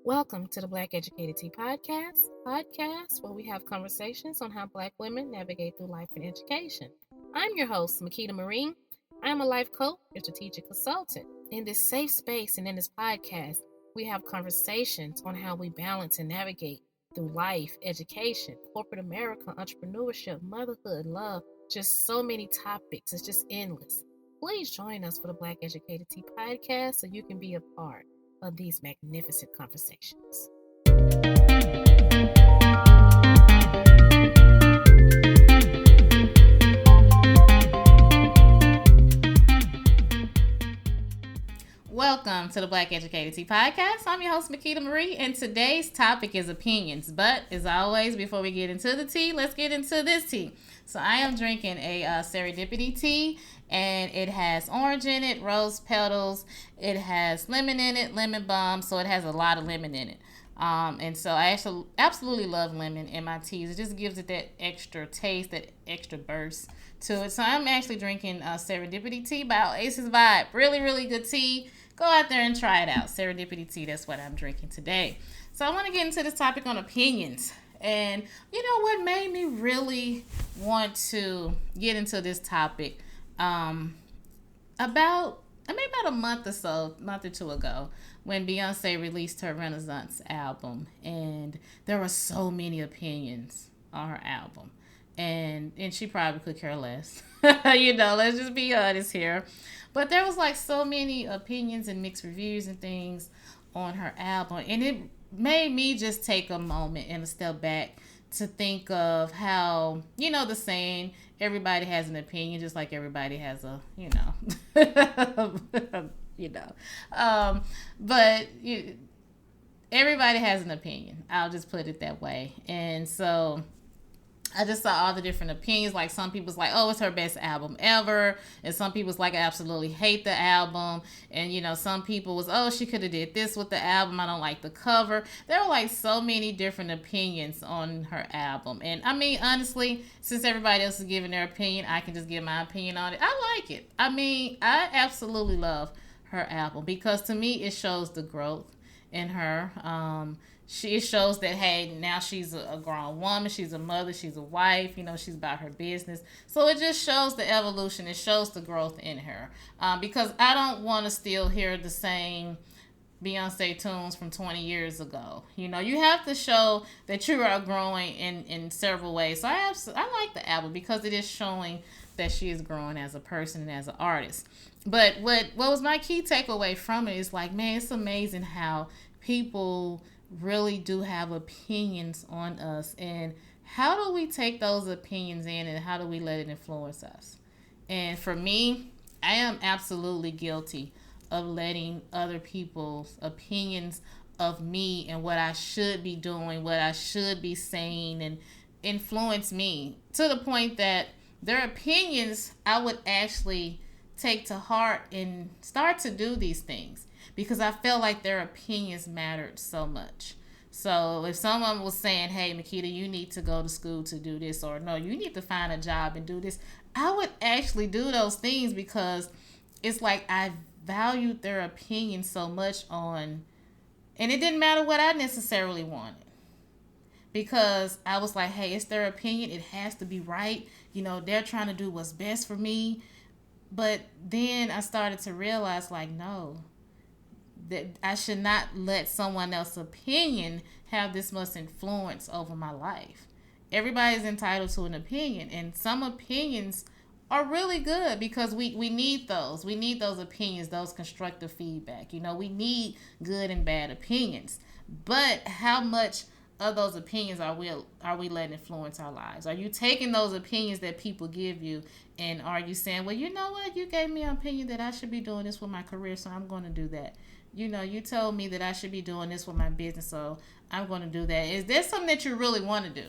Welcome to the Black Educated Tea podcast where we have conversations on how Black women navigate through life and education. I'm your host, Makeda Marie. I'm a life coach and strategic consultant. In this safe space and in this podcast, we have conversations on how we balance and navigate through life, education, corporate America, entrepreneurship, motherhood, love, just so many topics. It's just endless. Please join us for the Black Educated Tea podcast so you can be a part of these magnificent conversations. Welcome to the Black Educated Tea podcast. I'm your host, Makeda Marie, and today's topic is opinions. But as always, before we get into the tea, let's get into this tea. So I am drinking a serendipity tea, and it has orange in it, rose petals, it has lemon in it, lemon balm, so it has a lot of lemon in it. And so I actually absolutely love lemon in my teas. It just gives it that extra taste, that extra burst to it. So I'm actually drinking serendipity tea by Oasis Vibe. Really, really good tea. Go out there and try it out. Serendipity tea, that's what I'm drinking today. So I want to get into this topic on opinions. And you know what made me really want to get into this topic? About a month or two ago, when Beyonce released her Renaissance album, and there were so many opinions on her album, and she probably could care less. Let's just be honest here. But there was like so many opinions and mixed reviews and things on her album, and it made me just take a moment and a step back to think of how, the saying, everybody has an opinion, just like everybody has a, but everybody has an opinion. I'll just put it that way. And so I just saw all the different opinions. Like some people's like, oh, it's her best album ever. And some people's like, I absolutely hate the album. And, some people was, oh, she could have did this with the album. I don't like the cover. There were like so many different opinions on her album. And I mean, honestly, since everybody else is giving their opinion, I can just give my opinion on it. I like it. I mean, I absolutely love her album because to me, it shows the growth in her. It shows that, hey, now she's a grown woman, she's a mother, she's a wife, she's about her business. So it just shows the evolution, it shows the growth in her. Because I don't want to still hear the same Beyonce tunes from 20 years ago. You have to show that you are growing in several ways. So I like the album because it is showing that she is growing as a person and as an artist. But what was my key takeaway from it is like, man, it's amazing how people really do have opinions on us, and how do we take those opinions in and how do we let it influence us? And for me, I am absolutely guilty of letting other people's opinions of me and what I should be doing, what I should be saying, and influence me to the point that their opinions I would actually take to heart and start to do these things because I felt like their opinions mattered so much. So if someone was saying, hey, Makeda, you need to go to school to do this, or no, you need to find a job and do this, I would actually do those things because it's like I valued their opinion so much and it didn't matter what I necessarily wanted. Because I was like, hey, it's their opinion. It has to be right. They're trying to do what's best for me. But then I started to realize, like, no, that I should not let someone else's opinion have this much influence over my life. Everybody's entitled to an opinion, and some opinions are really good because we need those. We need those opinions, those constructive feedback. We need good and bad opinions. But how much of those opinions are we letting influence our lives? Are you taking those opinions that people give you and are you saying, well, you know what? You gave me an opinion that I should be doing this with my career, so I'm going to do that. You told me that I should be doing this with my business, so I'm going to do that. Is there something that you really want to do?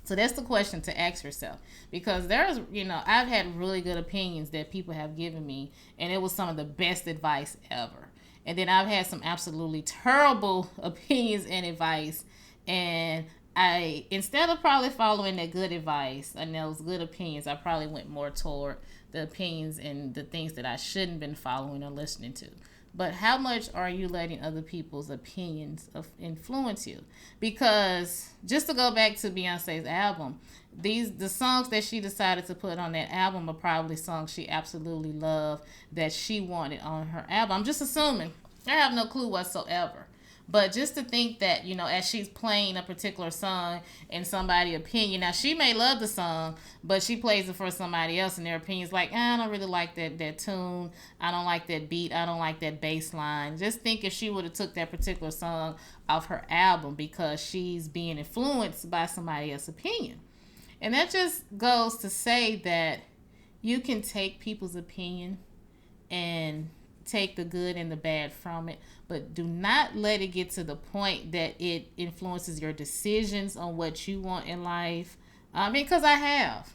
So that's the question to ask yourself. Because there's, I've had really good opinions that people have given me, and it was some of the best advice ever. And then I've had some absolutely terrible opinions and advice, and I, instead of probably following that good advice and those good opinions, I probably went more toward the opinions and the things that I shouldn't been following or listening to. but how much are you letting other people's opinions influence you? Because just to go back to Beyonce's album, the songs that she decided to put on that album are probably songs she absolutely loved that she wanted on her album. I'm just assuming. I have no clue whatsoever. But just to think that, as she's playing a particular song and somebody's opinion, now she may love the song, but she plays it for somebody else and their opinion's like, I don't really like that tune. I don't like that beat. I don't like that bass line. Just think if she would have took that particular song off her album because she's being influenced by somebody else's opinion. And that just goes to say that you can take people's opinion and take the good and the bad from it, but do not let it get to the point that it influences your decisions on what you want in life. Because I have.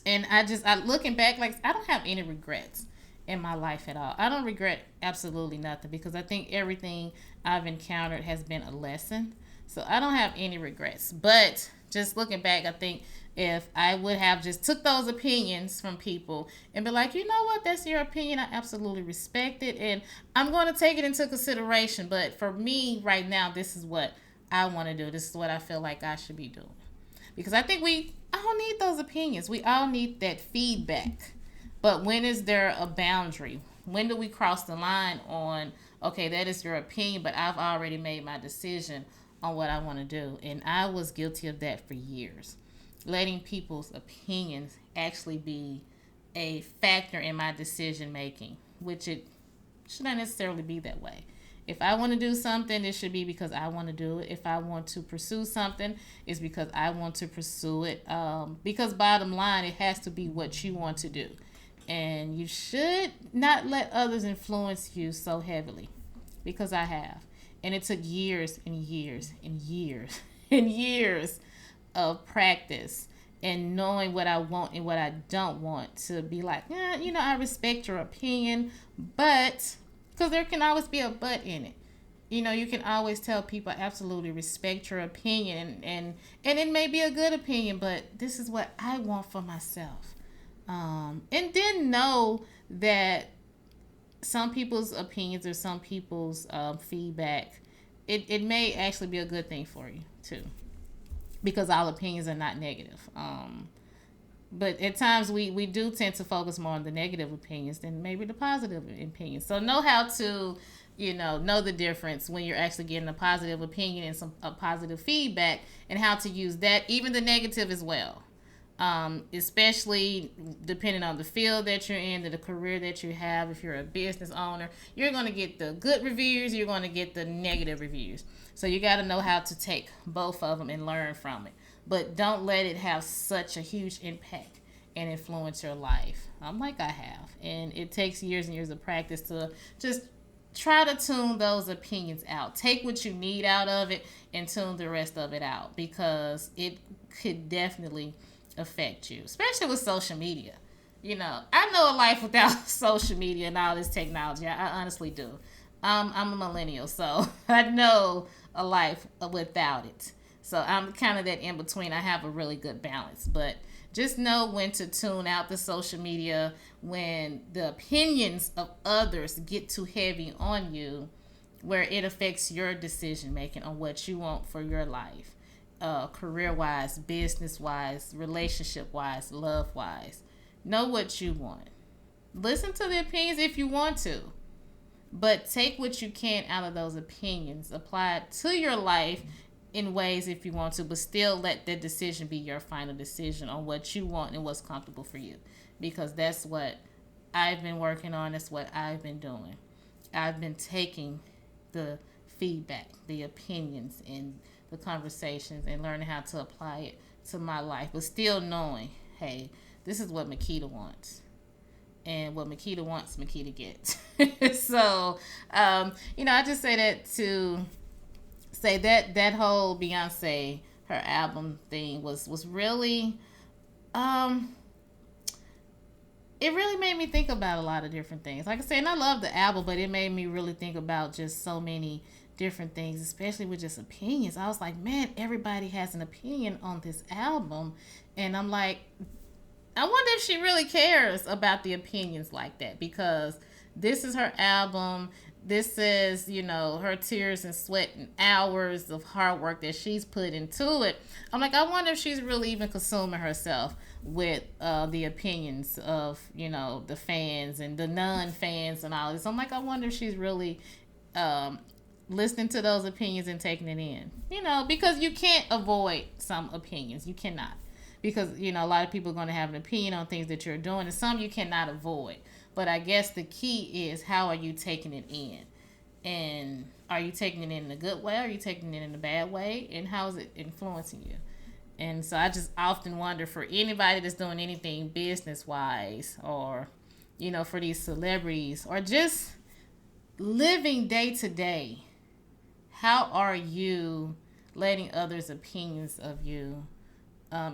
And I looking back, like, I don't have any regrets in my life at all. I don't regret absolutely nothing because I think everything I've encountered has been a lesson. So I don't have any regrets. But just looking back, I think if I would have just took those opinions from people and be like, you know what, that's your opinion, I absolutely respect it, and I'm going to take it into consideration. But for me right now, this is what I want to do. This is what I feel like I should be doing. Because I think we all need those opinions. We all need that feedback. But when is there a boundary? When do we cross the line on, okay, that is your opinion, but I've already made my decision on what I want to do? And I was guilty of that for years. Letting people's opinions actually be a factor in my decision making, which it should not necessarily be that way. If I want to do something, it should be because I want to do it. If I want to pursue something, it's because I want to pursue it. Because bottom line, it has to be what you want to do. And you should not let others influence you so heavily, because I have. And it took years and years and years and years of practice and knowing what I want and what I don't want to be like, I respect your opinion, but, because there can always be a but in it. You can always tell people, I absolutely respect your opinion, and it may be a good opinion, but this is what I want for myself. And then know that some people's opinions or some people's feedback, it may actually be a good thing for you too. Because all opinions are not negative. But at times we do tend to focus more on the negative opinions than maybe the positive opinions. So know how to, know the difference when you're actually getting a positive opinion and a positive feedback, and how to use that, even the negative as well. Especially depending on the field that you're in, the career that you have. If you're a business owner, you're going to get the good reviews, you're going to get the negative reviews. So you got to know how to take both of them and learn from it. But don't let it have such a huge impact and influence your life, like I have. And it takes years and years of practice to just try to tune those opinions out. Take what you need out of it and tune the rest of it out, because it could definitely affect you, especially with social media. I know a life without social media and all this technology. I honestly do. I'm a millennial, so I know a life without it. So I'm kind of that in between. I have a really good balance, but just know when to tune out the social media when the opinions of others get too heavy on you, where it affects your decision making on what you want for your life, career-wise, business-wise, relationship-wise, love-wise. Know what you want. Listen to the opinions if you want to, but take what you can out of those opinions, apply it to your life in ways if you want to, but still let that decision be your final decision on what you want and what's comfortable for you, because that's what I've been working on. That's what I've been doing. I've been taking the feedback, the opinions, and the conversations, and learning how to apply it to my life, but still knowing, hey, this is what Makeda wants. And what Makeda wants, Makeda gets. So, I just say that to say that whole Beyonce, her album thing was really, it really made me think about a lot of different things. Like I said, and I love the album, but it made me really think about just so many different things, especially with just opinions. I was like, man, everybody has an opinion on this album. And I'm like, I wonder if she really cares about the opinions like that, because This is her album. This is, her tears and sweat and hours of hard work that she's put into it. I'm like, I wonder if she's really even consuming herself with the opinions of, the fans and the non-fans and all this. I'm like, I wonder if she's really um, listening to those opinions and taking it in. Because you can't avoid some opinions. You cannot. Because, a lot of people are going to have an opinion on things that you're doing, and some you cannot avoid. But I guess the key is, how are you taking it in? And are you taking it in a good way? Are you taking it in a bad way? And how is it influencing you? And so I just often wonder, for anybody that's doing anything business wise, or, for these celebrities, or just living day to day, how are you letting others' opinions of you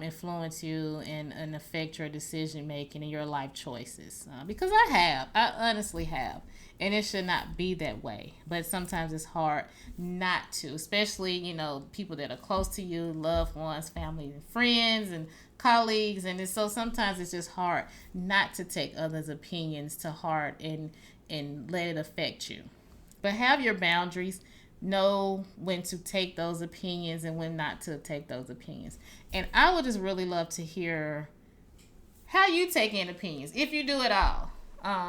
influence you and affect your decision making and your life choices? Because I honestly have, and it should not be that way. But sometimes it's hard not to, especially people that are close to you, loved ones, family, and friends, and colleagues, and so sometimes it's just hard not to take others' opinions to heart and let it affect you. But have your boundaries. Know when to take those opinions and when not to take those opinions. And I would just really love to hear how you take in opinions, if you do at all.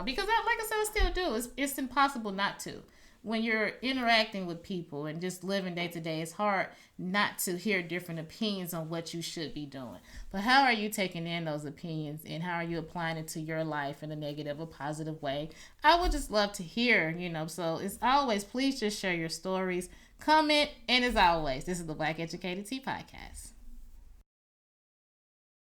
Because like I said, I still do. It's impossible not to. When you're interacting with people and just living day to day, it's hard not to hear different opinions on what you should be doing. But how are you taking in those opinions, and how are you applying it to your life in a negative or positive way? I would just love to hear, So as always, please just share your stories, comment, and as always, this is the Black Educated Tea Podcast.